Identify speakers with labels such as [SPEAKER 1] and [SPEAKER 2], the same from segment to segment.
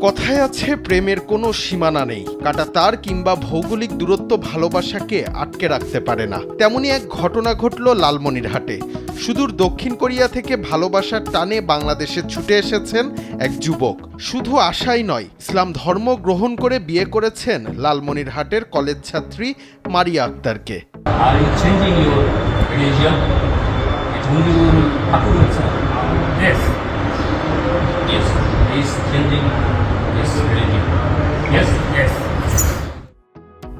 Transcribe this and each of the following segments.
[SPEAKER 1] কথায় আছে প্রেমের কোনো সীমানা নেই, কাটা তার কিংবা ভৌগোলিক দূরত্ব ভালোবাসাকে আটকে রাখতে পারে না। তেমনই এক ঘটনা ঘটল লালমনিরহাটে। সুদূর দক্ষিণ কোরিয়া থেকে ভালোবাসার টানে বাংলাদেশে ছুটে এসেছেন এক যুবক। শুধু আশাই নয়, ইসলাম ধর্ম গ্রহণ করে বিয়ে করেছেন লালমনিরহাটের কলেজ ছাত্রী মারিয়া আক্তারকে।
[SPEAKER 2] Are you changing your religion? Hindu Akulutsa? Yes. Yes. He is changing his religion. Yes. Yes.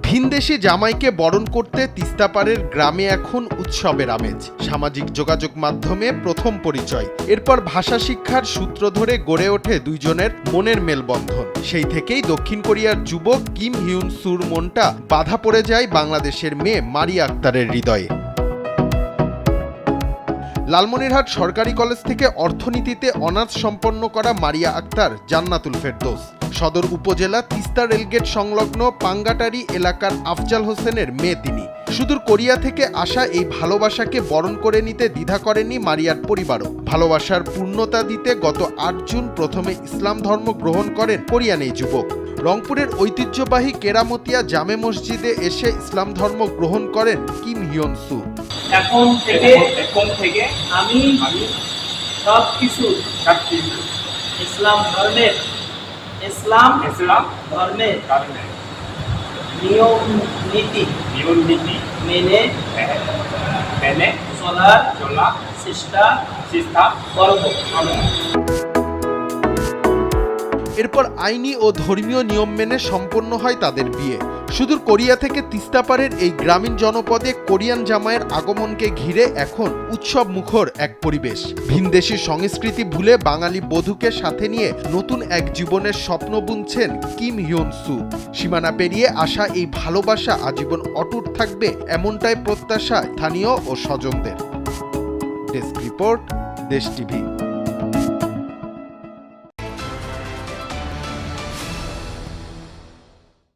[SPEAKER 1] ভিনদেশি জামাইকে বরণ করতে তিস্তাপাড়ের গ্রামে এখন উৎসবের আমেজ। সামাজিক যোগাযোগ মাধ্যমে প্রথম পরিচয়, এরপর ভাষা শিক্ষার সূত্র ধরে গড়ে ওঠে দুইজনের মনের মেলবন্ধন। সেই থেকেই দক্ষিণ কোরিয়ার যুবক কিম হিউন সুর মনটা বাধা পড়ে যায় বাংলাদেশের মেয়ে মারিয়া আক্তারের হৃদয়ে। লালমনিরহাট সরকারি কলেজ থেকে অর্থনীতিতে অনার্স সম্পন্ন করা মারিয়া আক্তার জান্নাতুল ফেরদৌস সদর উপজেলা তিস্তা রেলগেট সংলগ্ন পাঙ্গাটারি এলাকার আফজাল হোসেনের মেয়ে তিনি। সুদূর কোরিয়া থেকে আসা এই ভালোবাসাকে বরণ করে নিতে দ্বিধা করেনি মারিয়ার পরিবারও। ভালোবাসার পূর্ণতা দিতে গত ৮ জুন প্রথমে ইসলাম ধর্ম গ্রহণ করেন কোরিয়ান এই যুবক। রংপুরের ঐতিহ্যবাহী কেরামতিয়া জামে মসজিদে এসে ইসলাম ধর্ম গ্রহণ করেন কিম হিয়ন সু।
[SPEAKER 3] এখন থেকে আমি সব কিছু ইসলাম ধর্মের নিয়ম নীতি মেনে চলার চেষ্টা করব।
[SPEAKER 1] এরপর আইনি ও ধর্মীয় নিয়ম মেনে সম্পন্ন হয় তাদের বিয়ে। সুদূর কোরিয়া থেকে তিস্তাপাড়ের এই গ্রামীণ জনপদে কোরিয়ান জামাইয়ের আগমনকে ঘিরে এখন উৎসব মুখর এক পরিবেশ। ভিনদেশী সংস্কৃতি ভুলে বাঙালি বধূকে সাথে নিয়ে নতুন এক জীবনের স্বপ্ন বুনছেন কিম হিয়ন সু। সীমানা পেরিয়ে আসা এই ভালোবাসা আজীবন অটুট থাকবে, এমনটাই প্রত্যাশা স্থানীয় ও স্বজনদের। ডেস্ক রিপোর্ট, দেশ টিভি।